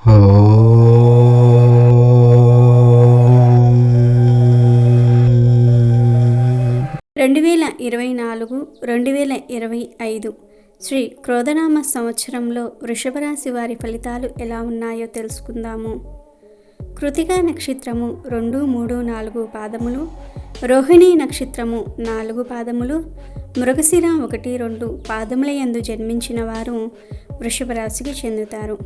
2024 2025 శ్రీ క్రోధనామ సంవత్సరంలో వృషభ రాశి వారి ఫలితాలు ఎలా ఉన్నాయో తెలుసుకుందాము. కృతికా నక్షత్రము 2, 3, 4 పాదములు, రోహిణీ నక్షత్రము 4 పాదములు, మృగశిర 1, 2 పాదముల యందు జన్మించిన వారు వృషభ రాశికి చెందుతారు.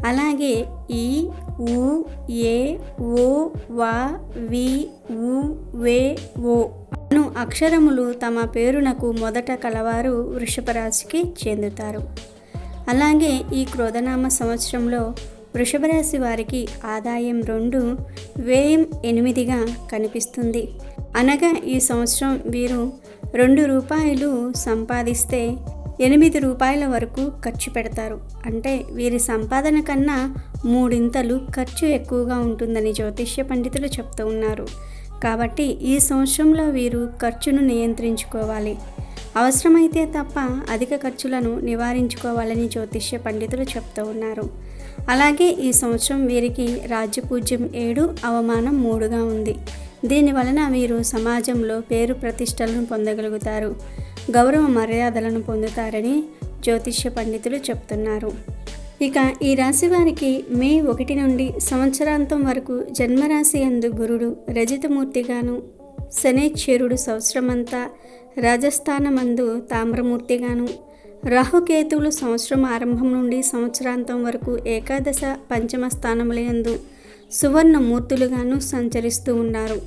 అలాగే ఈ, ఊ, ఏ, ఓ, వా, వి, ఊ, వే, ఓ అను అక్షరములు తమ పేరునకు మొదట కలవారు వృషభ రాశికి చెందుతారు. అలాగే ఈ క్రోధనామ సంవత్సరంలో వృషభ రాశి వారికి ఆదాయం 2, వ్యయం 8గా కనిపిస్తుంది. అనగా ఈ సంవత్సరం వీరు ₹2 సంపాదిస్తే 8 రూపాయల వరకు ఖర్చు పెడతారు. అంటే వీరి సంపాదన కన్నా 3 ఖర్చు ఎక్కువగా ఉంటుందని జ్యోతిష్య పండితులు చెప్తూ ఉన్నారు. కాబట్టి ఈ సంవత్సరంలో వీరు ఖర్చును నియంత్రించుకోవాలి. అవసరమైతే తప్ప అధిక ఖర్చులను నివారించుకోవాలని జ్యోతిష్య పండితులు చెప్తూ ఉన్నారు. అలాగే ఈ సంవత్సరం వీరికి రాజ్యపూజ్యం 7, అవమానం 3గా ఉంది. దీనివలన వీరు సమాజంలో పేరు ప్రతిష్టలను పొందగలుగుతారు, గౌరవ మర్యాదలను పొందుతారని జ్యోతిష్య పండితులు చెప్తున్నారు. ఇక ఈ రాశి వారికి మే 1 నుండి సంవత్సరాంతం వరకు జన్మరాశి యందు గురుడు రజితమూర్తిగాను, శనేశ్వరుడు సంవత్సరమంతా రాజస్థానమందు తామ్రమూర్తిగాను, రాహుకేతువులు సంవత్సరం ఆరంభం నుండి సంవత్సరాంతం వరకు ఏకాదశ పంచమ స్థానములందు సువర్ణమూర్తులుగాను సంచరిస్తూ ఉన్నారు.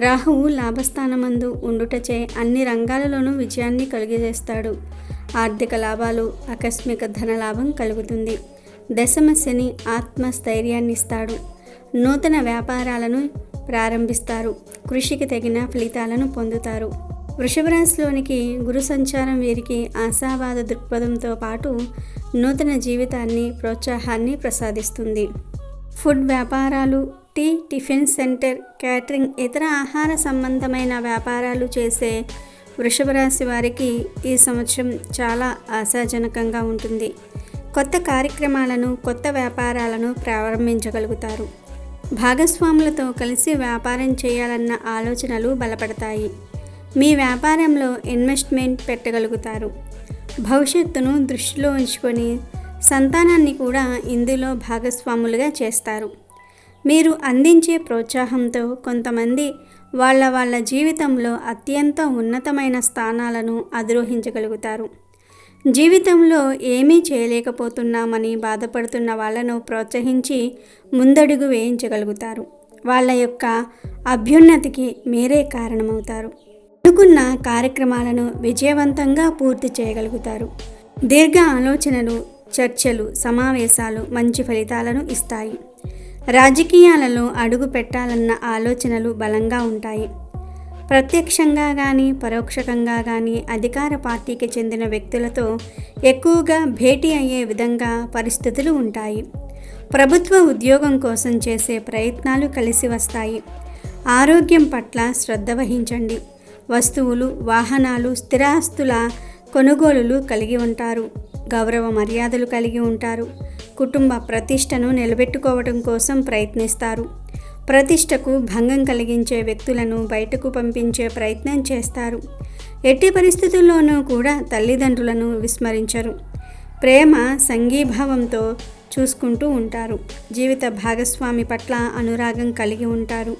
రాహువు లాభస్థానమందు ఉండుటచే అన్ని రంగాలలోనూ విజయాన్ని కలిగజేస్తాడు. ఆర్థిక లాభాలు, ఆకస్మిక ధనలాభం కలుగుతుంది. దశమ శని ఆత్మస్థైర్యాన్ని ఇస్తాడు. నూతన వ్యాపారాలను ప్రారంభిస్తారు. కృషికి తగిన ఫలితాలను పొందుతారు. వృషభ రాశిలోనికి గురు సంచారం వీరికి ఆశావాద దృక్పథంతో పాటు నూతన జీవితాన్ని, ప్రోత్సాహాన్ని ప్రసాదిస్తుంది. ఫుడ్ వ్యాపారాలు, టీ, టిఫిన్ సెంటర్, క్యాటరింగ్, ఇతర ఆహార సంబంధమైన వ్యాపారాలు చేసే వృషభ రాశి వారికి ఈ సంవత్సరం చాలా ఆశాజనకంగా ఉంటుంది. కొత్త కార్యక్రమాలను, కొత్త వ్యాపారాలను ప్రారంభించగలుగుతారు. భాగస్వాములతో కలిసి వ్యాపారం చేయాలన్న ఆలోచనలు బలపడతాయి. మీ వ్యాపారంలో ఇన్వెస్ట్మెంట్ పెట్టగలుగుతారు. భవిష్యత్తును దృష్టిలో ఉంచుకొని సంతానాన్ని కూడా ఇందులో భాగస్వాములుగా చేస్తారు. మీరు అందించే ప్రోత్సాహంతో కొంతమంది వాళ్ళ జీవితంలో అత్యంత ఉన్నతమైన స్థానాలను అధిరోహించగలుగుతారు. జీవితంలో ఏమీ చేయలేకపోతున్నామని బాధపడుతున్న వాళ్ళను ప్రోత్సహించి ముందడుగు వేయించగలుగుతారు. వాళ్ళ యొక్క అభ్యున్నతికి మీరే కారణమవుతారు. అనుకున్న కార్యక్రమాలను విజయవంతంగా పూర్తి చేయగలుగుతారు. దీర్ఘ ఆలోచనలు, చర్చలు, సమావేశాలు మంచి ఫలితాలను ఇస్తాయి. రాజకీయాలలో అడుగు పెట్టాలన్న ఆలోచనలు బలంగా ఉంటాయి. ప్రత్యక్షంగా కానీ పరోక్షంగా కానీ అధికార పార్టీకి చెందిన వ్యక్తులతో ఎక్కువగా భేటీ అయ్యే విధంగా పరిస్థితులు ఉంటాయి. ప్రభుత్వ ఉద్యోగం కోసం చేసే ప్రయత్నాలు కలిసి వస్తాయి. ఆరోగ్యం పట్ల శ్రద్ధ వహించండి. వస్తువులు, వాహనాలు, స్థిరాస్తుల కొనుగోలులు కలిగి ఉంటారు. గౌరవ మర్యాదలు కలిగి ఉంటారు. కుటుంబ ప్రతిష్టను నిలబెట్టుకోవడం కోసం ప్రయత్నిస్తారు. ప్రతిష్టకు భంగం కలిగించే వ్యక్తులను బయటకు పంపించే ప్రయత్నం చేస్తారు. ఎట్టి పరిస్థితుల్లోనూ కూడా తల్లిదండ్రులను విస్మరించరు. ప్రేమ, సంఘీభావంతో చూసుకుంటూ ఉంటారు. జీవిత భాగస్వామి పట్ల అనురాగం కలిగి ఉంటారు.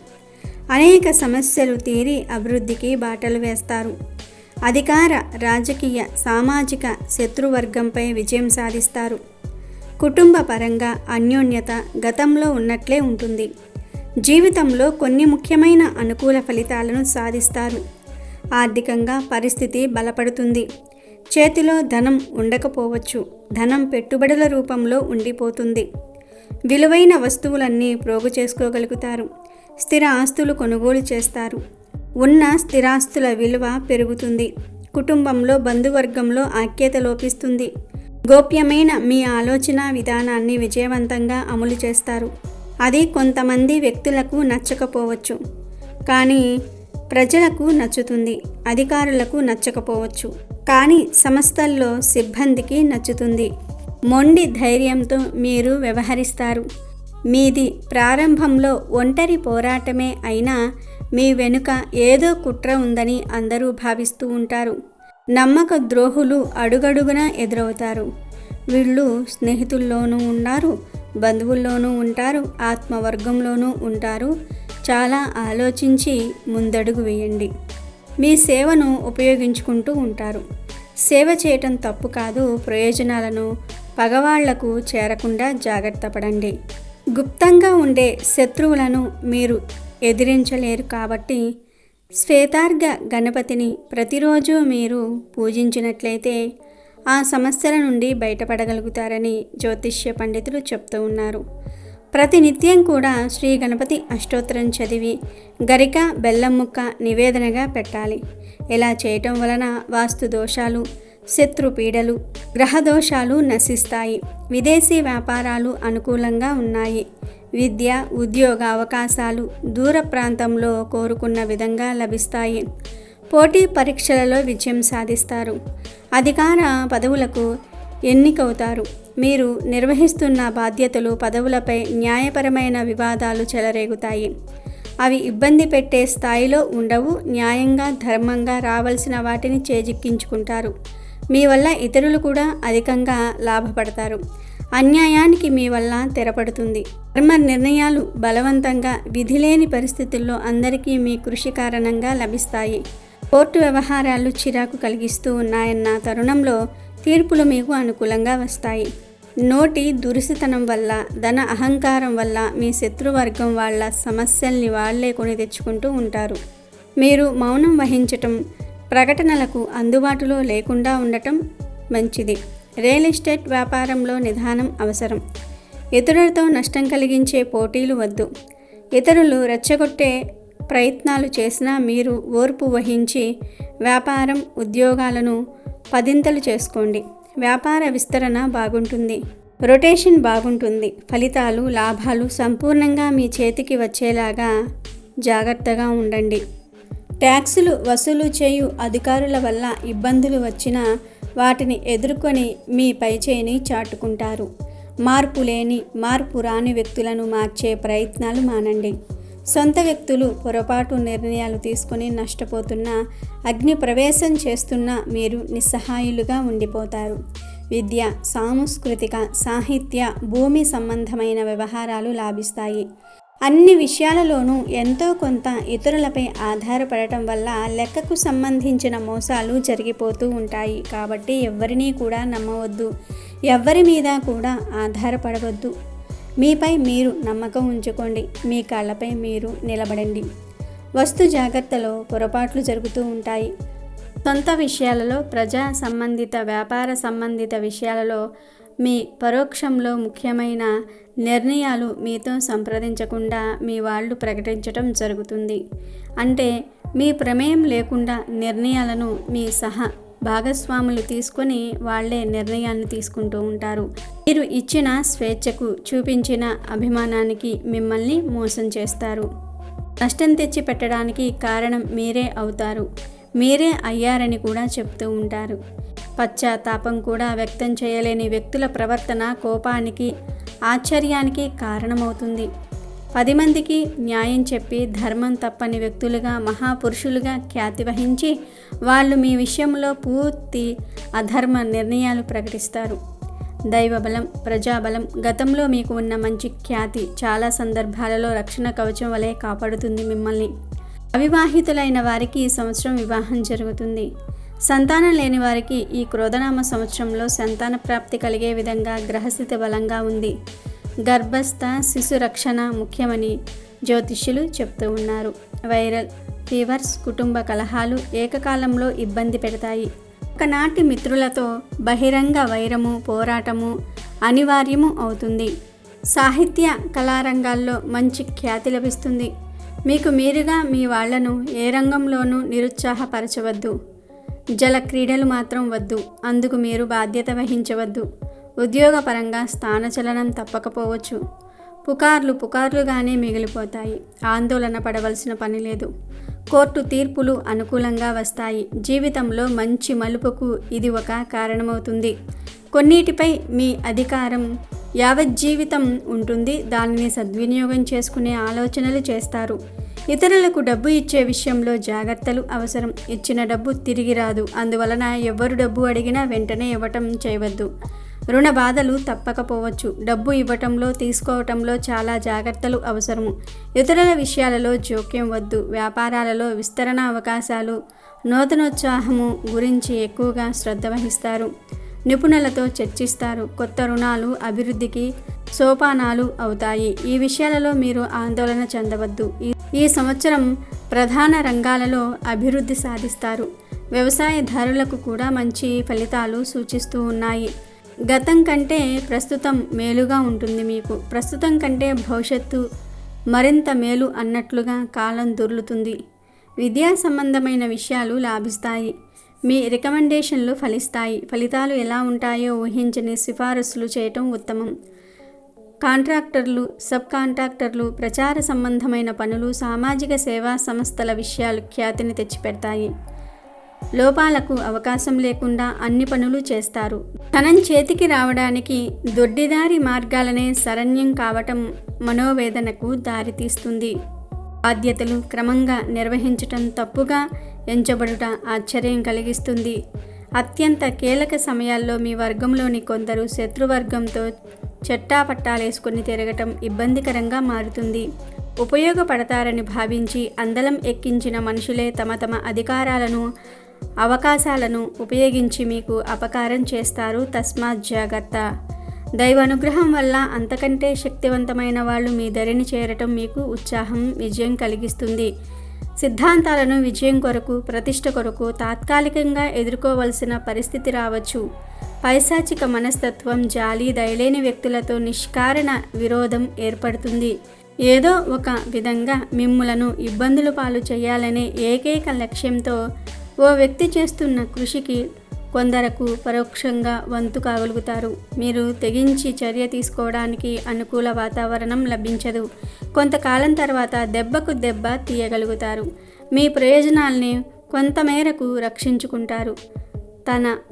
అనేక సమస్యలు తీరి అభివృద్ధికి బాటలు వేస్తారు. అధికార, రాజకీయ, సామాజిక శత్రువర్గంపై విజయం సాధిస్తారు. కుటుంబ పరంగా అన్యోన్యత గతంలో ఉన్నట్లే ఉంటుంది. జీవితంలో కొన్ని ముఖ్యమైన అనుకూల ఫలితాలను సాధిస్తారు. ఆర్థికంగా పరిస్థితి బలపడుతుంది. చేతిలో ధనం ఉండకపోవచ్చు. ధనం పెట్టుబడుల రూపంలో ఉండిపోతుంది. విలువైన వస్తువులన్నీ ప్రోగు చేసుకోగలుగుతారు. స్థిర ఆస్తులు కొనుగోలు చేస్తారు. ఉన్న స్థిరాస్తుల విలువ పెరుగుతుంది. కుటుంబంలో, బంధువర్గంలో ఐక్యత లోపిస్తుంది. గోప్యమైన మీ ఆలోచన విధానాన్ని విజయవంతంగా అమలు చేస్తారు. అది కొంతమంది వ్యక్తులకు నచ్చకపోవచ్చు, కానీ ప్రజలకు నచ్చుతుంది. అధికారులకు నచ్చకపోవచ్చు, కానీ సంస్థల్లో సిబ్బందికి నచ్చుతుంది. మొండి ధైర్యంతో మీరు వ్యవహరిస్తారు. మీది ప్రారంభంలో ఒంటరి పోరాటమే అయినా మీ వెనుక ఏదో కుట్ర ఉందని అందరూ భావిస్తూ ఉంటారు. నమ్మక ద్రోహులు అడుగడుగునా ఎదురవుతారు. వీళ్ళు స్నేహితుల్లోనూ ఉన్నారు, బంధువుల్లోనూ ఉంటారు, ఆత్మవర్గంలోనూ ఉంటారు. చాలా ఆలోచించి ముందడుగు వేయండి. మీ సేవను ఉపయోగించుకుంటూ ఉంటారు. సేవ చేయటం తప్పు కాదు. ప్రయోజనాలను పగవాళ్లకు చేరకుండా జాగ్రత్త పడండి. గుప్తంగా ఉండే శత్రువులను మీరు ఎదిరించలేరు కాబట్టి శ్వేతార్ఘ గణపతిని ప్రతిరోజు మీరు పూజించినట్లయితే ఆ సమస్యల నుండి బయటపడగలుగుతారని జ్యోతిష్య పండితులు చెప్తూ ఉన్నారు. ప్రతినిత్యం కూడా శ్రీ గణపతి అష్టోత్తరం చదివి గరిక బెల్లం ముక్క నివేదనగా పెట్టాలి. ఇలా చేయటం వలన వాస్తు దోషాలు, శత్రుపీడలు, గ్రహదోషాలు నశిస్తాయి. విదేశీ వ్యాపారాలు అనుకూలంగా ఉన్నాయి. విద్య, ఉద్యోగ అవకాశాలు దూర ప్రాంతంలో కోరుకున్న విధంగా లభిస్తాయి. పోటీ పరీక్షలలో విజయం సాధిస్తారు. అధికార పదవులకు ఎన్నికవుతారు. మీరు నిర్వహిస్తున్న బాధ్యతలు, పదవులపై న్యాయపరమైన వివాదాలు చెలరేగుతాయి. అవి ఇబ్బంది పెట్టే స్థాయిలో ఉండవు. న్యాయంగా, ధర్మంగా రావాల్సిన వాటిని చేజిక్కించుకుంటారు. మీ వల్ల ఇతరులు కూడా అధికంగా లాభపడతారు. అన్యాయానికి మీ వల్ల తెరపడుతుంది. ధర్మ నిర్ణయాలు బలవంతంగా, విధిలేని పరిస్థితుల్లో అందరికీ మీ కృషి కారణంగా లభిస్తాయి. కోర్టు వ్యవహారాలు చిరాకు కలిగిస్తూ ఉన్నాయన్న తరుణంలో తీర్పులు మీకు అనుకూలంగా వస్తాయి. నోటి దురుసుతనం వల్ల, ధన అహంకారం వల్ల మీ శత్రువర్గం వాళ్ళ సమస్యల్ని వాళ్లే కొని తెచ్చుకుంటూ ఉంటారు. మీరు మౌనం వహించటం, ప్రకటనలకు అందుబాటులో లేకుండా ఉండటం మంచిది. రియల్ ఎస్టేట్ వ్యాపారంలో నిదానం అవసరం. ఇతరులతో నష్టం కలిగించే పోటీలు వద్దు. ఇతరులు రెచ్చగొట్టే ప్రయత్నాలు చేసినా మీరు ఓర్పు వహించి వ్యాపారం, ఉద్యోగాలను పదింతలు చేసుకోండి. వ్యాపార విస్తరణ బాగుంటుంది. రొటేషన్ బాగుంటుంది. ఫలితాలు, లాభాలు సంపూర్ణంగా మీ చేతికి వచ్చేలాగా జాగ్రత్తగా ఉండండి. ట్యాక్సులు వసూలు చేయు అధికారుల వల్ల ఇబ్బందులు వచ్చినా వాటిని ఎదుర్కొని మీ పైచేయిని చాటుకుంటారు. మార్పు రాని వ్యక్తులను మార్చే ప్రయత్నాలు మానండి. సొంత వ్యక్తులు పొరపాటు నిర్ణయాలు తీసుకుని నష్టపోతున్నా, అగ్ని ప్రవేశం చేస్తున్నా మీరు నిస్సహాయులుగా ఉండిపోతారు. విద్య, సాంస్కృతిక, సాహిత్య, భూమి సంబంధమైన వ్యవహారాలు లాభిస్తాయి. అన్ని విషయాలలోనూ ఎంతో కొంత ఇతరులపై ఆధారపడటం వల్ల లెక్కకు సంబంధించిన మోసాలు జరిగిపోతూ ఉంటాయి. కాబట్టి ఎవరినీ కూడా నమ్మవద్దు. ఎవరి మీద కూడా ఆధారపడవద్దు. మీపై మీరు నమ్మకం ఉంచుకోండి. మీ కాళ్ళపై మీరు నిలబడండి. వస్తు జాగ్రత్తలో పొరపాట్లు జరుగుతూ ఉంటాయి. సొంత విషయాలలో, ప్రజా సంబంధిత, వ్యాపార సంబంధిత విషయాలలో మీ పరోక్షంలో ముఖ్యమైన నిర్ణయాలు మీతో సంప్రదించకుండా మీ వాళ్ళు ప్రకటించటం జరుగుతుంది. అంటే మీ ప్రమేయం లేకుండా నిర్ణయాలను మీ భాగస్వాములు తీసుకొని వాళ్లే నిర్ణయాన్ని తీసుకుంటూ ఉంటారు. మీరు ఇచ్చిన స్వేచ్ఛకు, చూపించిన అభిమానానికి మిమ్మల్ని మోసం చేస్తారు. నష్టం తెచ్చి పెట్టడానికి కారణం మీరే అవుతారు. మీరే అయ్యారని కూడా చెప్తూ ఉంటారు. పశ్చాత్తాపం కూడా వ్యక్తం చేయలేని వ్యక్తుల ప్రవర్తన కోపానికి, ఆశ్చర్యానికి కారణమవుతుంది. 10 మందికి న్యాయం చెప్పి ధర్మం తప్పని వ్యక్తులుగా, మహాపురుషులుగా ఖ్యాతి వహించి వాళ్ళు మీ విషయంలో పూర్తి అధర్మ నిర్ణయాలు ప్రకటిస్తారు. దైవబలం, ప్రజాబలం, గతంలో మీకు ఉన్న మంచి ఖ్యాతి చాలా సందర్భాలలో రక్షణ కవచం వలె కాపాడుతుంది మిమ్మల్ని. అవివాహితులైన వారికి ఈ సంవత్సరం వివాహం జరుగుతుంది. సంతానం లేని వారికి ఈ క్రోధనామ సంవత్సరంలో సంతాన ప్రాప్తి కలిగే విధంగా గ్రహస్థితి బలంగా ఉంది. గర్భస్థ శిశు రక్షణ ముఖ్యమని జ్యోతిష్యులు చెప్తూ ఉన్నారు. వైరల్ ఫీవర్స్, కుటుంబ కలహాలు ఏకకాలంలో ఇబ్బంది పెడతాయి. ఒకనాటి మిత్రులతో బహిరంగ వైరము, పోరాటము అనివార్యము అవుతుంది. సాహిత్య, కళారంగాల్లో మంచి ఖ్యాతి లభిస్తుంది. మీకు మీరుగా మీ వాళ్లను ఏ రంగంలోనూ నిరుత్సాహపరచవద్దు. జల క్రీడలు మాత్రం వద్దు. అందుకు మీరు బాధ్యత వహించవద్దు. ఉద్యోగపరంగా స్థానచలనం తప్పకపోవచ్చు. పుకార్లుగానే మిగిలిపోతాయి. ఆందోళన పడవలసిన పని లేదు. కోర్టు తీర్పులు అనుకూలంగా వస్తాయి. జీవితంలో మంచి మలుపుకు ఇది ఒక కారణమవుతుంది. కొన్నిటిపై మీ అధికారం యావజ్జీవితం ఉంటుంది. దానిని సద్వినియోగం చేసుకునే ఆలోచనలు చేస్తారు. ఇతరులకు డబ్బు ఇచ్చే విషయంలో జాగ్రత్తలు అవసరం. ఇచ్చిన డబ్బు తిరిగి రాదు. అందువలన ఎవ్వరు డబ్బు అడిగినా వెంటనే ఇవ్వటం చేయవద్దు. రుణ బాధలు తప్పకపోవచ్చు. డబ్బు ఇవ్వటంలో తీసుకోవటంలో చాలా జాగ్రత్తలు అవసరము. ఇతరుల విషయాలలో జోక్యం వద్దు. వ్యాపారాలలో విస్తరణ అవకాశాలు, నూతనోత్సాహము గురించి ఎక్కువగా శ్రద్ధ వహిస్తారు. నిపుణులతో చర్చిస్తారు. కొత్త రుణాలు అభివృద్ధికి సోపానాలు అవుతాయి. ఈ విషయాలలో మీరు ఆందోళన చెందవద్దు. ఈ సంవత్సరం ప్రధాన రంగాలలో అభివృద్ధి సాధిస్తారు. వ్యవసాయదారులకు కూడా మంచి ఫలితాలు సూచిస్తూ ఉన్నాయి. గతం కంటే ప్రస్తుతం మేలుగా ఉంటుంది. మీకు ప్రస్తుతం కంటే భవిష్యత్తు మరింత మేలు అన్నట్లుగా కాలం దొర్లుతుంది. విద్యా సంబంధమైన విషయాలు లాభిస్తాయి. మీ రికమెండేషన్లు ఫలిస్తాయి. ఫలితాలు ఎలా ఉంటాయో ఊహించని సిఫారసులు చేయటం ఉత్తమం. కాంట్రాక్టర్లు, సబ్ కాంట్రాక్టర్లు, ప్రచార సంబంధమైన పనులు, సామాజిక సేవా సంస్థల విషయాలు ఖ్యాతిని తెచ్చిపెడతాయి. లోపాలకు అవకాశం లేకుండా అన్ని పనులు చేస్తారు. ధనం చేతికి రావడానికి దొడ్డిదారి మార్గాలనే శరణ్యం కావటం మనోవేదనకు దారితీస్తుంది. బాధ్యతలు క్రమంగా నిర్వహించటం తప్పుగా ఎంచబడుట ఆశ్చర్యం కలిగిస్తుంది. అత్యంత కీలక సమయాల్లో మీ వర్గంలోని కొందరు శత్రువర్గంతో చెట్టాపట్టాలేసుకుని తిరగటం ఇబ్బందికరంగా మారుతుంది. ఉపయోగపడతారని భావించి అందలం ఎక్కించిన మనుషులే తమ తమ అధికారాలను, అవకాశాలను ఉపయోగించి మీకు అపకారం చేస్తారు. తస్మాత్ జాగ్రత్త. దైవానుగ్రహం వల్ల అంతకంటే శక్తివంతమైన వాళ్ళు మీ దరిని చేరటం మీకు ఉత్సాహం, విజయం కలిగిస్తుంది. సిద్ధాంతాలను విజయం కొరకు, ప్రతిష్ట కొరకు తాత్కాలికంగా ఎదుర్కోవలసిన పరిస్థితి రావచ్చు. పైశాచిక మనస్తత్వం, జాలి, దయలేని వ్యక్తులతో నిష్కారణ విరోధం ఏర్పడుతుంది. ఏదో ఒక విధంగా మిమ్ములను ఇబ్బందుల పాలు చేయాలనే ఏకైక లక్ష్యంతో ఓ వ్యక్తి చేస్తున్న కృషికి కొందరకు పరోక్షంగా వంతు కాగలుగుతారు. మీరు తెగించి చర్య తీసుకోవడానికి అనుకూల వాతావరణం లభించదు. కొంతకాలం తర్వాత దెబ్బకు దెబ్బ తీయగలుగుతారు. మీ ప్రయోజనాల్ని కొంతమేరకు రక్షించుకుంటారు.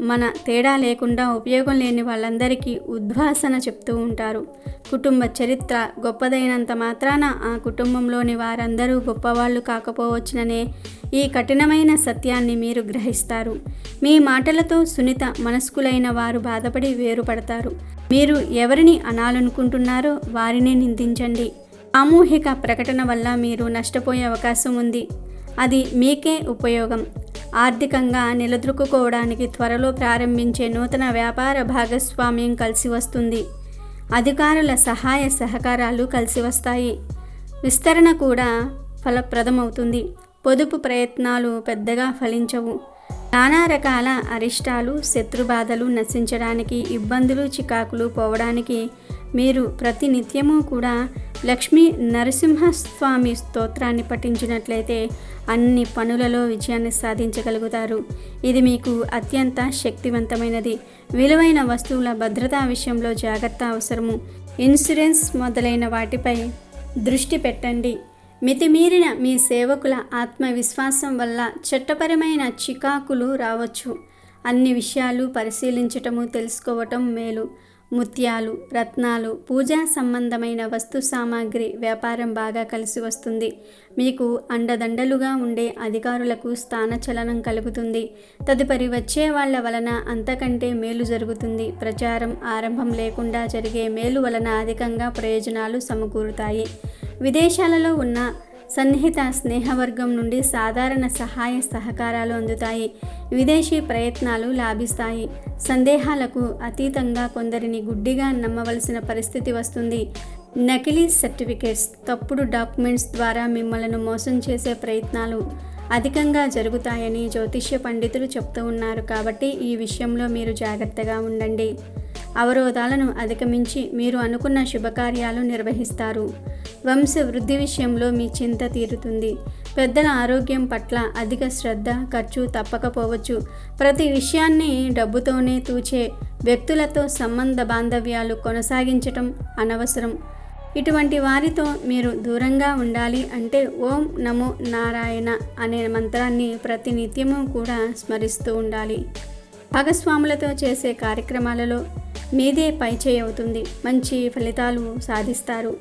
మన తేడా లేకుండా ఉపయోగం లేని వాళ్ళందరికీ ఉద్వాసన చెప్తూ ఉంటారు. కుటుంబ చరిత్ర గొప్పదైనంత మాత్రాన ఆ కుటుంబంలోని వారందరూ గొప్పవాళ్ళు కాకపోవచ్చుననే ఈ కఠినమైన సత్యాన్ని మీరు గ్రహిస్తారు. మీ మాటలతో సున్నిత మనస్కులైన వారు బాధపడి వేరుపడతారు. మీరు ఎవరిని అనాలనుకుంటున్నారో వారిని నిందించండి. సామూహిక ప్రకటన వల్ల మీరు నష్టపోయే అవకాశం ఉంది. అది మీకే ఉపయోగం. ఆర్థికంగా నిలదొక్కుకోవడానికి త్వరలో ప్రారంభించే నూతన వ్యాపార భాగస్వామ్యం కలిసి వస్తుంది. అధికారుల సహాయ సహకారాలు కలిసి వస్తాయి. విస్తరణ కూడా ఫలప్రదమవుతుంది. పొదుపు ప్రయత్నాలు పెద్దగా ఫలించవు. నానా రకాల అరిష్టాలు, శత్రుబాధలు నశించడానికి, ఇబ్బందులు, చికాకులు పోవడానికి మీరు ప్రతి నిత్యము కూడా లక్ష్మీ నరసింహస్వామి స్తోత్రాన్ని పఠించినట్లయితే అన్ని పనులలో విజయాన్ని సాధించగలుగుతారు. ఇది మీకు అత్యంత శక్తివంతమైనది. విలువైన వస్తువుల భద్రతా విషయంలో జాగ్రత్త అవసరము. ఇన్సూరెన్స్ మొదలైన వాటిపై దృష్టి పెట్టండి. మితిమీరిన మీ సేవకుల ఆత్మవిశ్వాసం వల్ల చట్టపరమైన చికాకులు రావచ్చు. అన్ని విషయాలు పరిశీలించటము, తెలుసుకోవటం మేలు. ముత్యాలు, రత్నాలు, పూజా సంబంధమైన వస్తు సామాగ్రి వ్యాపారం బాగా కలిసి వస్తుంది. మీకు అండదండలుగా ఉండే అధికారులకు స్థానచలనం కలుగుతుంది. తదుపరి వచ్చే వాళ్ళ వలన అంతకంటే మేలు జరుగుతుంది. ప్రచారం ఆరంభం లేకుండా జరిగే మేలు వలన అధికంగా ప్రయోజనాలు సమకూరుతాయి. విదేశాలలో ఉన్న సన్నిహిత స్నేహవర్గం నుండి సాధారణ సహాయ సహకారాలు అందుతాయి. విదేశీ ప్రయత్నాలు లాభిస్తాయి. సందేహాలకు అతీతంగా కొందరిని గుడ్డిగా నమ్మవలసిన పరిస్థితి వస్తుంది. నకిలీ సర్టిఫికేట్స్, తప్పుడు డాక్యుమెంట్స్ ద్వారా మిమ్మల్ని మోసం చేసే ప్రయత్నాలు అధికంగా జరుగుతాయని జ్యోతిష్య పండితులు చెప్తూ ఉన్నారు. కాబట్టి ఈ విషయంలో మీరు జాగ్రత్తగా ఉండండి. అవరోధాలను అధిగమించి మీరు అనుకున్న శుభకార్యాలు నిర్వహిస్తారు. వంశ వృద్ధి విషయంలో మీ చింత తీరుతుంది. పెద్దల ఆరోగ్యం పట్ల అధిక శ్రద్ధ, ఖర్చు తప్పకపోవచ్చు. ప్రతి విషయాన్ని డబ్బుతోనే తూచే వ్యక్తులతో సంబంధ బాంధవ్యాలు కొనసాగించటం అనవసరం. ఇటువంటి వారితో మీరు దూరంగా ఉండాలి అంటే ఓం నమో నారాయణ అనే మంత్రాన్ని ప్రతి నిత్యము కూడా స్మరిస్తూ ఉండాలి. భాగస్వాములతో చేసే కార్యక్రమాలలో మీదే పైచేయి అవుతుంది. మంచి ఫలితాలు సాధిస్తారు.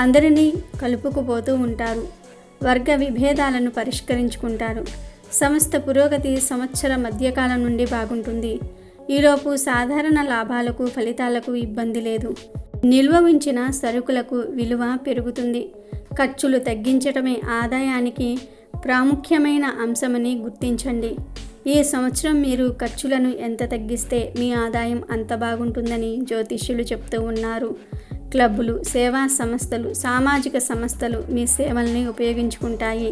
అందరినీ కలుపుకుపోతూ ఉంటారు. వర్గ విభేదాలను పరిష్కరించుకుంటారు. సంస్థ పురోగతి సంవత్సర మధ్యకాలం నుండి బాగుంటుంది. ఈలోపు సాధారణ లాభాలకు ఫలితాలకు ఇబ్బంది లేదు. నిల్వ ఉంచిన సరుకులకు విలువ పెరుగుతుంది. ఖర్చులు తగ్గించటమే ఆదాయానికి ప్రాముఖ్యమైన అంశమని గుర్తించండి. ఈ సంవత్సరం మీరు ఖర్చులను ఎంత తగ్గిస్తే మీ ఆదాయం అంత బాగుంటుందని జ్యోతిష్యులు చెప్తూ ఉన్నారు. క్లబ్బులు, సేవా సంస్థలు, సామాజిక సంస్థలు మీ సేవల్ని ఉపయోగించుకుంటాయి.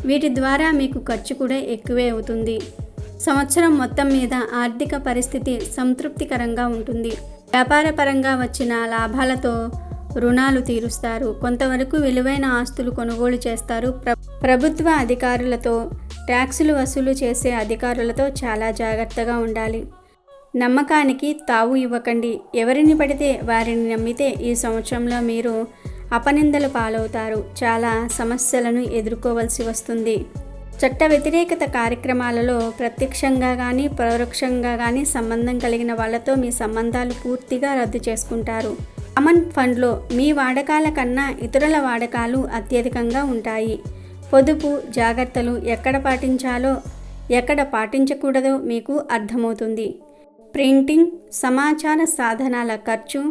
వీటి ద్వారా మీకు ఖర్చు కూడా ఎక్కువే అవుతుంది. సంవత్సరం మొత్తం మీద ఆర్థిక పరిస్థితి సంతృప్తికరంగా ఉంటుంది. వ్యాపారపరంగా వచ్చిన లాభాలతో రుణాలు తీరుస్తారు. కొంతవరకు విలువైన ఆస్తులు కొనుగోలు చేస్తారు. ప్రభుత్వ అధికారులతో, ట్యాక్సులు వసూలు చేసే అధికారులతో చాలా జాగ్రత్తగా ఉండాలి. నమ్మకానికి తావు ఇవ్వకండి. ఎవరిని పడితే వారిని నమ్మితే ఈ సంవత్సరంలో మీరు అపనిందలు పాలవుతారు. చాలా సమస్యలను ఎదుర్కోవలసి వస్తుంది. చట్ట వ్యతిరేకత కార్యక్రమాలలో ప్రత్యక్షంగా కానీ పరోక్షంగా కానీ సంబంధం కలిగిన వాళ్ళతో మీ సంబంధాలు పూర్తిగా రద్దు చేసుకుంటారు. కామన్ ఫండ్లో మీ వాడకాల కన్నా ఇతరుల వాడకాలు అత్యధికంగా ఉంటాయి. పొదుపు జాగ్రత్తలు ఎక్కడ పాటించాలో ఎక్కడ పాటించకూడదో మీకు అర్థమవుతుంది. ప్రింటింగ్, సమాచార సాధనాల ఖర్చు,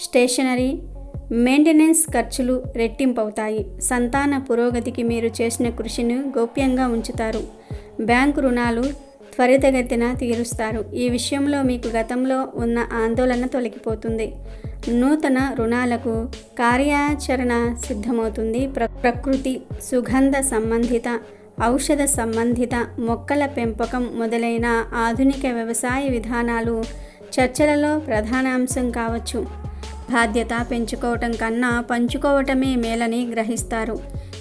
స్టేషనరీ, మెయింటెనెన్స్ ఖర్చులు రెట్టింపవుతాయి. సంతాన పురోగతికి మీరు చేసిన కృషిని గోప్యంగా ఉంచుతారు. బ్యాంకు రుణాలు త్వరితగతిన తీరుస్తారు. ఈ విషయంలో మీకు గతంలో ఉన్న ఆందోళన తొలగిపోతుంది. నూతన రుణాలకు కార్యాచరణ సిద్ధమవుతుంది. ప్రకృతి, సుగంధ సంబంధిత, ఔషధ సంబంధిత మొక్కల పెంపకం మొదలైన ఆధునిక వ్యవసాయ విధానాలు చర్చలలో ప్రధానాంశం కావచ్చు. బాధ్యత పెంచుకోవటం కన్నా పంచుకోవటమే మేలని గ్రహిస్తారు.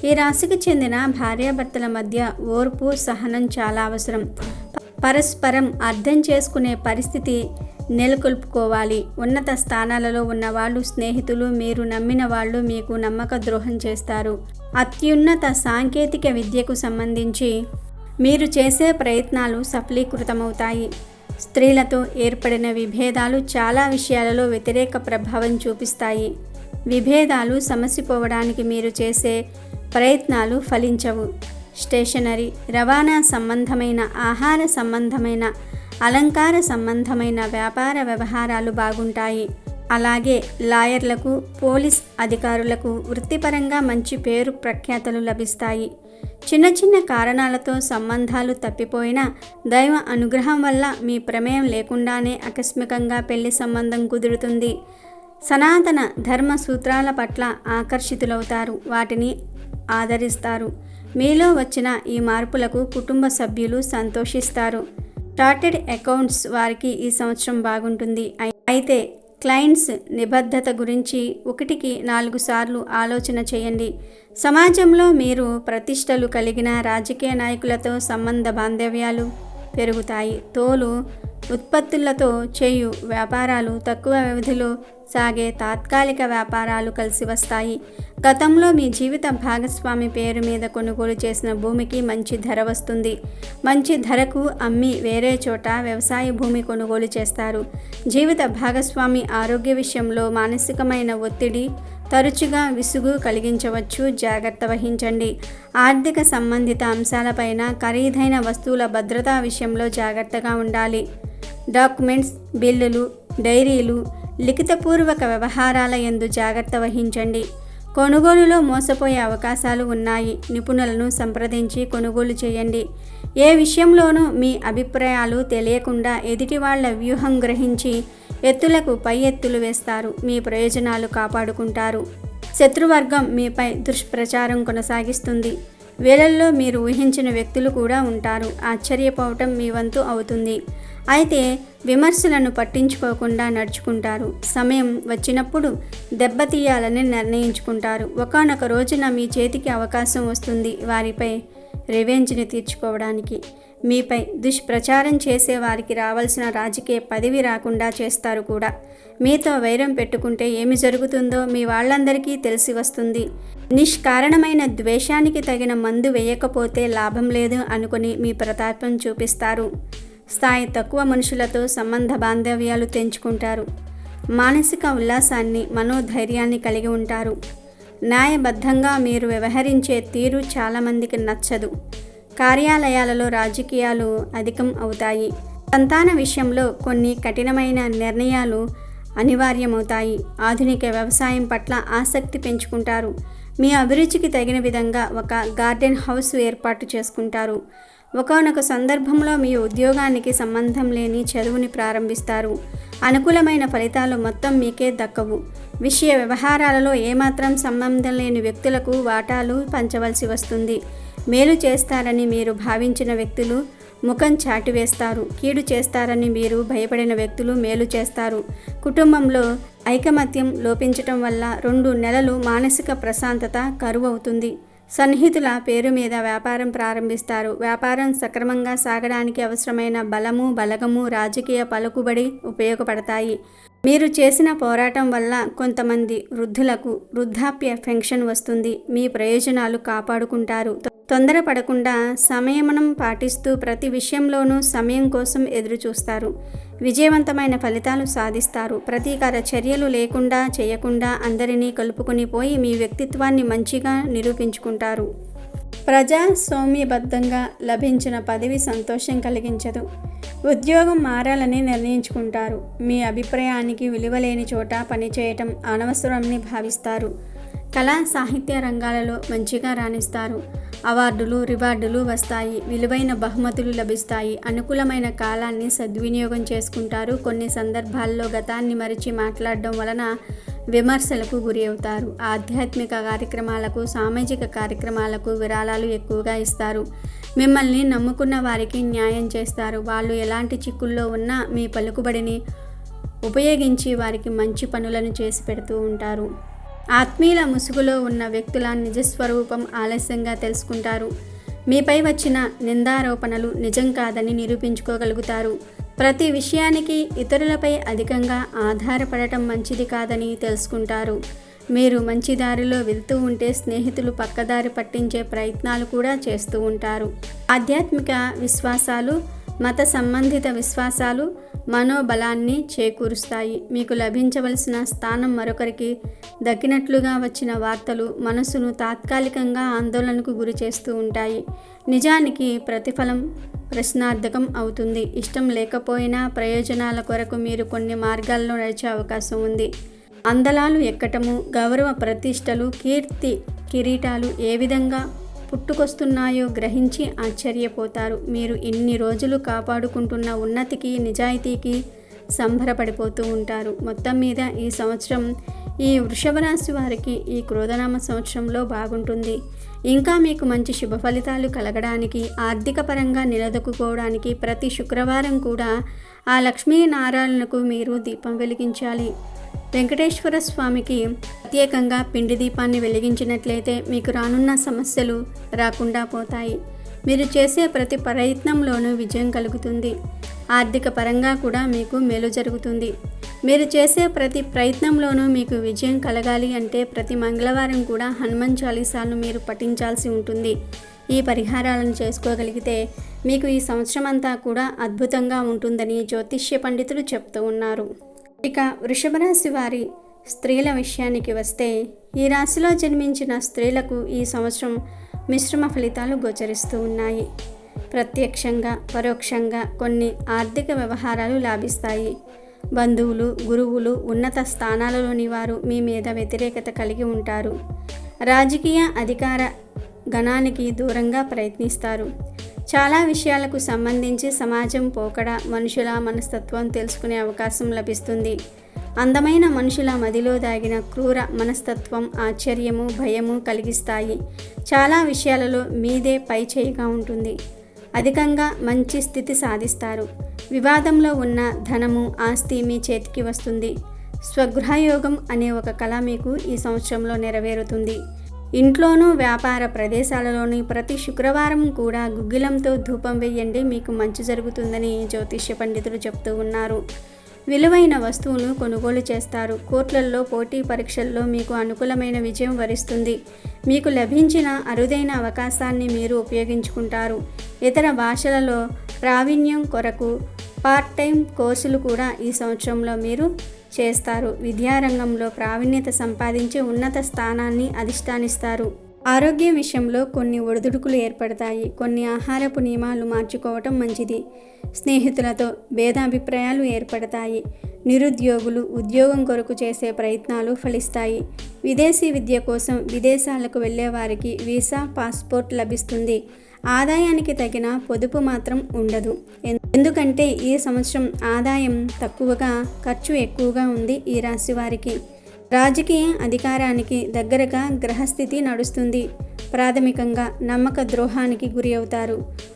ఈ రాశికి చెందిన భార్యాభర్తల మధ్య ఓర్పు, సహనం చాలా అవసరం. పరస్పరం అర్థం చేసుకునే పరిస్థితి నెలకొల్పుకోవాలి. ఉన్నత స్థానాలలో ఉన్నవాళ్ళు, స్నేహితులు, మీరు నమ్మిన వాళ్ళు మీకు నమ్మక ద్రోహం చేస్తారు. అత్యున్నత సాంకేతిక విద్యకు సంబంధించి మీరు చేసే ప్రయత్నాలు సఫలీకృతమవుతాయి. స్త్రీలతో ఏర్పడిన విభేదాలు చాలా విషయాలలో వ్యతిరేక ప్రభావం చూపిస్తాయి. విభేదాలు సమసిపోవడానికి మీరు చేసే ప్రయత్నాలు ఫలించవు. స్టేషనరీ, రవాణా సంబంధమైన, ఆహార సంబంధమైన, అలంకార సంబంధమైన వ్యాపార వ్యవహారాలు బాగుంటాయి. అలాగే లాయర్లకు, పోలీస్ అధికారులకు వృత్తిపరంగా మంచి పేరు ప్రఖ్యాతలు లభిస్తాయి. చిన్న చిన్న కారణాలతో సంబంధాలు తప్పిపోయినా దైవ అనుగ్రహం వల్ల మీ ప్రమేయం లేకుండానే ఆకస్మికంగా పెళ్లి సంబంధం కుదురుతుంది. సనాతన ధర్మ సూత్రాల పట్ల ఆకర్షితులవుతారు. వాటిని ఆదరిస్తారు. మీలో వచ్చిన ఈ మార్పులకు కుటుంబ సభ్యులు సంతోషిస్తారు. చార్టెడ్ అకౌంట్స్ వారికి ఈ సంవత్సరం బాగుంటుంది. అయితే క్లయింట్స్ నిబద్ధత గురించి 1కి 4 సార్లు ఆలోచన చేయండి. సమాజంలో మీరు ప్రతిష్టలు కలిగిన రాజకీయ నాయకులతో సంబంధ బాంధవ్యాలు పెరుగుతాయి. తోలు ఉత్పత్తులతో చేయు వ్యాపారాలు, తక్కువ వ్యవధిలో సాగే తాత్కాలిక వ్యాపారాలు కలిసి వస్తాయి. గతంలో మీ జీవిత భాగస్వామి పేరు మీద కొనుగోలు చేసిన భూమికి మంచి ధర వస్తుంది. మంచి ధరకు అమ్మి వేరే చోట వ్యవసాయ భూమి కొనుగోలు చేస్తారు. జీవిత భాగస్వామి ఆరోగ్య విషయంలో మానసికమైన ఒత్తిడి, తరచుగా విసుగు కలిగించవచ్చు. జాగ్రత్త వహించండి. ఆర్థిక సంబంధిత అంశాలపైన, ఖరీదైన వస్తువుల భద్రతా విషయంలో జాగ్రత్తగా ఉండాలి. డాక్యుమెంట్స్, బిల్లులు, డైరీలు, లిఖితపూర్వక వ్యవహారాల యందు జాగ్రత్త వహించండి. కొనుగోలులో మోసపోయే అవకాశాలు ఉన్నాయి. నిపుణులను సంప్రదించి కొనుగోలు చేయండి. ఏ విషయంలోనూ మీ అభిప్రాయాలు తెలియకుండా ఎదుటి వాళ్ళ వ్యూహం గ్రహించి ఎత్తులకు పై ఎత్తులు వేస్తారు. మీ ప్రయోజనాలు కాపాడుకుంటారు. శత్రువర్గం మీపై దుష్ప్రచారం కొనసాగిస్తుంది. వీళ్ళల్లో మీరు ఊహించిన వ్యక్తులు కూడా ఉంటారు. ఆశ్చర్యపోవటం మీ వంతు అవుతుంది. అయితే విమర్శలను పట్టించుకోకుండా నడుచుకుంటారు. సమయం వచ్చినప్పుడు దెబ్బతీయాలని నిర్ణయించుకుంటారు. ఒకానొక రోజున మీ చేతికి అవకాశం వస్తుంది వారిపై రివెంజ్ని తీర్చుకోవడానికి. మీపై దుష్ప్రచారం చేసే వారికి రావాల్సిన రాజకీయ పదవి రాకుండా చేస్తారు కూడా. మీతో వైరం పెట్టుకుంటే ఏమి జరుగుతుందో మీ వాళ్ళందరికీ తెలిసి వస్తుంది. నిష్కారణమైన ద్వేషానికి తగిన మందు వేయకపోతే లాభం లేదు అనుకుని మీ ప్రతాపం చూపిస్తారు. స్థాయి తక్కువ మనుషులతో సంబంధ బాంధవ్యాలు తెంచుకుంటారు. మానసిక ఉల్లాసాన్ని, మనోధైర్యాన్ని కలిగి ఉంటారు. న్యాయబద్ధంగా మీరు వ్యవహరించే తీరు చాలామందికి నచ్చదు. కార్యాలయాలలో రాజకీయాలు అధికం అవుతాయి. సంతాన విషయంలో కొన్ని కఠినమైన నిర్ణయాలు అనివార్యమవుతాయి. ఆధునిక వ్యవసాయం పట్ల ఆసక్తి పెంచుకుంటారు. మీ అభిరుచికి తగిన విధంగా ఒక గార్డెన్ హౌస్ ఏర్పాటు చేసుకుంటారు. ఒకానొక సందర్భంలో మీ ఉద్యోగానికి సంబంధం లేని చదువుని ప్రారంభిస్తారు. అనుకూలమైన ఫలితాలు మొత్తం మీకే దక్కవు. విషయ వ్యవహారాలలో ఏమాత్రం సంబంధం లేని వ్యక్తులకు వాటాలు పంచవలసి వస్తుంది. మేలు చేస్తారని మీరు భావించిన వ్యక్తులు ముఖం చాటివేస్తారు. కీడు చేస్తారని మీరు భయపడిన వ్యక్తులు మేలు చేస్తారు. కుటుంబంలో ఐకమత్యం లోపించటం వల్ల 2 నెలలు మానసిక ప్రశాంతత కరువవుతుంది. సన్నిహితుల పేరు మీద వ్యాపారం ప్రారంభిస్తారు. వ్యాపారం సక్రమంగా సాగడానికి అవసరమైన బలము, బలగము, రాజకీయ పలుకుబడి ఉపయోగపడతాయి. మీరు చేసిన పోరాటం వల్ల కొంతమంది వృద్ధులకు వృద్ధాప్య పెన్షన్ వస్తుంది. మీ ప్రయోజనాలు కాపాడుకుంటారు. తొందరపడకుండా సంయమనం పాటిస్తూ ప్రతి విషయంలోనూ సమయం కోసం ఎదురు చూస్తారు. విజయవంతమైన ఫలితాలు సాధిస్తారు. ప్రతీకార చర్యలు లేకుండా చేయకుండా అందరినీ కలుపుకొని పోయి మీ వ్యక్తిత్వాన్ని మంచిగా నిరూపించుకుంటారు. ప్రజాస్వామ్యబద్ధంగా లభించిన పదవి సంతోషం కలిగించదు. ఉద్యోగం మారాలని నిర్ణయించుకుంటారు. మీ అభిప్రాయానికి విలువలేని చోట పనిచేయటం అనవసరమని భావిస్తారు. కళా సాహిత్య రంగాలలో మంచిగా రాణిస్తారు. అవార్డులు, రివార్డులు వస్తాయి. విలువైన బహుమతులు లభిస్తాయి. అనుకూలమైన కాలాన్ని సద్వినియోగం చేసుకుంటారు. కొన్ని సందర్భాల్లో గతాన్ని మరిచి మాట్లాడడం వలన విమర్శలకు గురి అవుతారు. ఆధ్యాత్మిక కార్యక్రమాలకు, సామాజిక కార్యక్రమాలకు విరాళాలు ఎక్కువగా ఇస్తారు. మిమ్మల్ని నమ్ముకున్న వారికి న్యాయం చేస్తారు. వాళ్ళు ఎలాంటి చిక్కుల్లో ఉన్నా మీ పలుకుబడిని ఉపయోగించి వారికి మంచి పనులను చేసి పెడుతూ ఉంటారు. ఆత్మీయుల ముసుగులో ఉన్న వ్యక్తుల నిజస్వరూపం ఆలస్యంగా తెలుసుకుంటారు. మీపై వచ్చిన నిందారోపణలు నిజం కాదని నిరూపించుకోగలుగుతారు. ప్రతి విషయానికి ఇతరులపై అధికంగా ఆధారపడటం మంచిది కాదని తెలుసుకుంటారు. మీరు మంచి దారిలో వెళ్తూ ఉంటే స్నేహితులు పక్కదారి పట్టించే ప్రయత్నాలు కూడా చేస్తూ ఉంటారు. ఆధ్యాత్మిక విశ్వాసాలు, మత సంబంధిత విశ్వాసాలు మనోబలాన్ని చేకూరుస్తాయి. మీకు లభించవలసిన స్థానం మరొకరికి దక్కినట్లుగా వచ్చిన వార్తలు మనసును తాత్కాలికంగా ఆందోళనకు గురి చేస్తూ ఉంటాయి. నిజానికి ప్రతిఫలం ప్రశ్నార్థకం అవుతుంది. ఇష్టం లేకపోయినా ప్రయోజనాల కొరకు మీరు కొన్ని మార్గాల్లో నడిచే అవకాశం ఉంది. అందలాలు ఎక్కటము, గౌరవ ప్రతిష్టలు, కీర్తి కిరీటాలు ఏ విధంగా పుట్టుకొస్తున్నాయో గ్రహించి ఆశ్చర్యపోతారు. మీరు ఇన్ని రోజులు కాపాడుకుంటున్న ఉన్నతికి, నిజాయితీకి సంబరపడిపోతూ ఉంటారు. మొత్తం మీద ఈ సంవత్సరం ఈ వృషభ రాశి వారికి ఈ క్రోధనామ సంవత్సరంలో బాగుంటుంది. ఇంకా మీకు మంచి శుభ ఫలితాలు కలగడానికి, ఆర్థిక పరంగా నిలదొక్కుకోవడానికి ప్రతి శుక్రవారం కూడా ఆ లక్ష్మీనారాయణకు మీరు దీపం వెలిగించాలి. వెంకటేశ్వర స్వామికి ప్రత్యేకంగా పిండి దీపాన్ని వెలిగించినట్లయితే మీకు రానున్న సమస్యలు రాకుండా పోతాయి. మీరు చేసే ప్రతి ప్రయత్నంలోనూ విజయం కలుగుతుంది. ఆర్థిక పరంగా కూడా మీకు మేలు జరుగుతుంది. మీరు చేసే ప్రతి ప్రయత్నంలోనూ మీకు విజయం కలగాలి అంటే ప్రతి మంగళవారం కూడా హనుమాన్ చాలీసాను మీరు పఠించాల్సి ఉంటుంది. ఈ పరిహారాలను చేసుకోగలిగితే మీకు ఈ సంవత్సరం అంతా కూడా అద్భుతంగా ఉంటుందని జ్యోతిష్య పండితులు చెప్తూ ఉన్నారు. ఇక వృషభ రాశి వారి స్త్రీల విషయానికి వస్తే, ఈ రాశిలో జన్మించిన స్త్రీలకు ఈ సంవత్సరం మిశ్రమ ఫలితాలు గోచరిస్తూ ఉన్నాయి. ప్రత్యక్షంగా, పరోక్షంగా కొన్ని ఆర్థిక వ్యవహారాలు లాభిస్తాయి. బంధువులు, గురువులు, ఉన్నత స్థానాలలోని వారు మీ మీద వ్యతిరేకత కలిగి ఉంటారు. రాజకీయ అధికార గణానికి దూరంగా ప్రయత్నిస్తారు. చాలా విషయాలకు సంబంధించి సమాజం పోకడ, మనుషుల మనస్తత్వం తెలుసుకునే అవకాశం లభిస్తుంది. అందమైన మనుషుల మదిలో దాగిన క్రూర మనస్తత్వం ఆశ్చర్యము, భయము కలిగిస్తాయి. చాలా విషయాలలో మీదే పై చేయిగా ఉంటుంది. అధికంగా మంచి స్థితి సాధిస్తారు. వివాదంలో ఉన్న ధనము, ఆస్తి మీ చేతికి వస్తుంది. స్వగృహయోగం అనే ఒక కళ మీకు ఈ సంవత్సరంలో నెరవేరుతుంది. ఇంట్లోనూ వ్యాపార ప్రదేశాలలోని ప్రతి శుక్రవారం కూడా గుగ్గిలంతో ధూపం వేయండి. మీకు మంచి జరుగుతుందని జ్యోతిష్య పండితులు చెప్తూ ఉన్నారు. విలువైన వస్తువును కొనుగోలు చేస్తారు. కోర్టులలో పోటీ పరీక్షల్లో మీకు అనుకూలమైన విజయం వరిస్తుంది. మీకు లభించిన అరుదైన అవకాశాన్ని మీరు ఉపయోగించుకుంటారు. ఇతర భాషలలో ప్రావీణ్యం కొరకు పార్ట్ టైం కోర్సులు కూడా ఈ సంవత్సరంలో మీరు చేస్తారు. విద్యారంగంలో ప్రావీణ్యత సంపాదించి ఉన్నత స్థానాన్ని అధిష్టానిస్తారు. ఆరోగ్యం విషయంలో కొన్ని ఒడిదుడుకులు ఏర్పడతాయి. కొన్ని ఆహారపు నియమాలు మార్చుకోవటం మంచిది. స్నేహితులతో భేదాభిప్రాయాలు ఏర్పడతాయి. నిరుద్యోగులు ఉద్యోగం కొరకు చేసే ప్రయత్నాలు ఫలిస్తాయి. విదేశీ విద్య కోసం విదేశాలకు వెళ్ళే వారికి వీసా, పాస్పోర్ట్ లభిస్తుంది. ఆదాయానికి తగిన పొదుపు మాత్రం ఉండదు. ఎందుకంటే ఈ సంవత్సరం ఆదాయం తక్కువగా, ఖర్చు ఎక్కువగా ఉంది ఈ రాశి వారికి. రాజకీయ అధికారానికి దగ్గరగా గ్రహస్థితి నడుస్తుంది. ప్రాథమికంగా నమ్మక ద్రోహానికి గురి అవుతారు.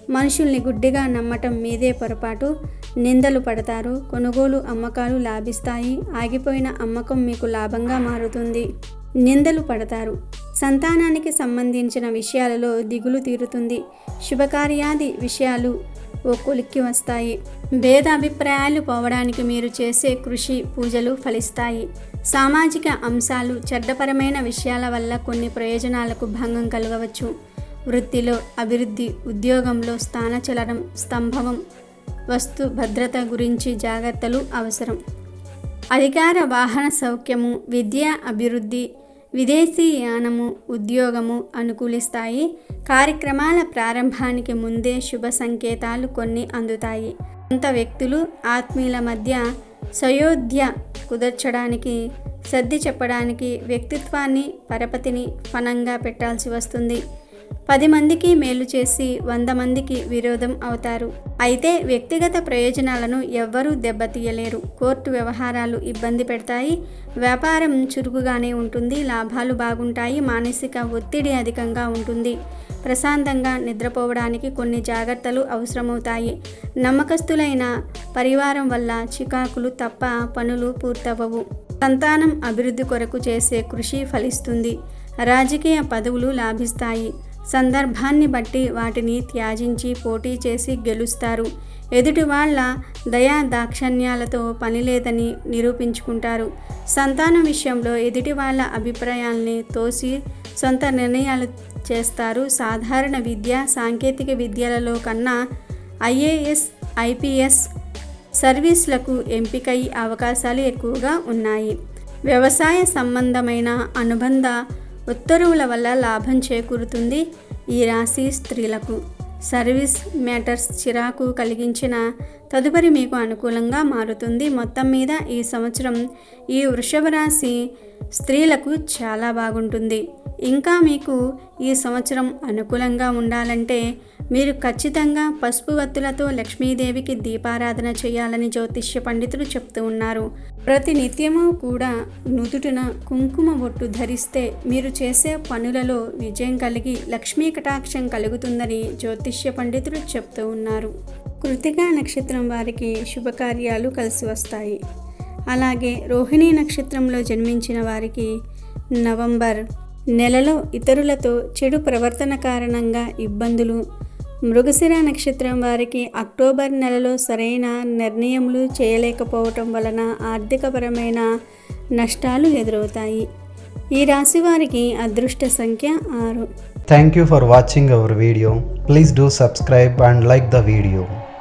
మనుషుల్ని గుడ్డిగా నమ్మటం మీదే పొరపాటు. నిందలు పడతారు. కొనుగోలు అమ్మకాలు లాభిస్తాయి. ఆగిపోయిన అమ్మకం మీకు లాభంగా మారుతుంది. నిందలు పడతారు. సంతానానికి సంబంధించిన విషయాలలో దిగులు తీరుతుంది. శుభకార్యాది విషయాలు ఓ కొలిక్కి వస్తాయి. భేదాభిప్రాయాలు పోవడానికి మీరు చేసే కృషి, పూజలు ఫలిస్తాయి. సామాజిక అంశాలు, చెడ్డపరమైన విషయాల వల్ల కొన్ని ప్రయోజనాలకు భంగం కలగవచ్చు. వృత్తిలో అభివృద్ధి, ఉద్యోగంలో స్థానచలనం, స్తంభవం, వస్తు భద్రత గురించి జాగ్రత్తలు అవసరం. అధికార వాహన సౌఖ్యము, విద్య అభివృద్ధి, విదేశీ యానము, ఉద్యోగము అనుకూలిస్తాయి. కార్యక్రమాల ప్రారంభానికి ముందే శుభ సంకేతాలు కొన్ని అందుతాయి. కొంత వ్యక్తులు ఆత్మీయుల మధ్య సయోధ్య కుదర్చడానికి, సర్ది చెప్పడానికి వ్యక్తిత్వాన్ని, పరపతిని ఫణంగా పెట్టాల్సి వస్తుంది. 10 మందికి మేలు చేసి 100 మందికి విరోధం అవుతారు. అయితే వ్యక్తిగత ప్రయోజనాలను ఎవ్వరూ దెబ్బతీయలేరు. కోర్టు వ్యవహారాలు ఇబ్బంది పెడతాయి. వ్యాపారం చురుకుగానే ఉంటుంది. లాభాలు బాగుంటాయి. మానసిక ఒత్తిడి అధికంగా ఉంటుంది. ప్రశాంతంగా నిద్రపోవడానికి కొన్ని జాగ్రత్తలు అవసరమవుతాయి. నమ్మకస్తులైన పరివారం వల్ల చికాకులు తప్ప పనులు పూర్తవవు. సంతానం అభివృద్ధి కొరకు చేసే కృషి ఫలిస్తుంది. రాజకీయ పదవులు లాభిస్తాయి. సందర్భాన్ని బట్టి వాటిని త్యాజించి పోటీ చేసి గెలుస్తారు. ఎదుటి వాళ్ళ దయా దాక్షణ్యాలతో పని లేదని నిరూపించుకుంటారు. సంతానం విషయంలో ఎదుటి వాళ్ళ అభిప్రాయాల్ని తోసి సొంత నిర్ణయాలు చేస్తారు. సాధారణ విద్య, సాంకేతిక విద్యలలో కన్నా IAS, IPS సర్వీసులకు ఎంపికై అవకాశాలు ఎక్కువగా ఉన్నాయి. వ్యవసాయ సంబంధమైన అనుబంధ ఉత్తర్వుల వల్ల లాభం చేకూరుతుంది. ఈ రాశి స్త్రీలకు సర్వీస్ మ్యాటర్స్ చిరాకు కలిగించిన తదుపరి మీకు అనుకూలంగా మారుతుంది. మొత్తం మీద ఈ సంవత్సరం ఈ వృషభ రాశి స్త్రీలకు చాలా బాగుంటుంది. ఇంకా మీకు ఈ సంవత్సరం అనుకూలంగా ఉండాలంటే మీరు ఖచ్చితంగా పసుపు వత్తులతో లక్ష్మీదేవికి దీపారాధన చేయాలని జ్యోతిష్య పండితులు చెప్తూ ఉన్నారు. ప్రతి నిత్యము కూడా నుదుటిన కుంకుమ బొట్టు ధరిస్తే మీరు చేసే పనులలో విజయం కలిగి లక్ష్మీ కటాక్షం కలుగుతుందని జ్యోతిష్య పండితులు చెప్తూ ఉన్నారు. కృతికా నక్షత్రం వారికి శుభకార్యాలు కలిసి వస్తాయి. అలాగే రోహిణీ నక్షత్రంలో జన్మించిన వారికి నవంబర్ నెలలో ఇతరులతో చెడు ప్రవర్తన కారణంగా ఇబ్బందులు, మృగశిర నక్షత్రం వారికి అక్టోబర్ నెలలో సరైన నిర్ణయములు చేయలేకపోవటం వలన ఆర్థికపరమైన నష్టాలు ఎదురవుతాయి. ఈ రాశి వారికి అదృష్ట సంఖ్య 6. Thank you for watching our video. Please do subscribe and like the video.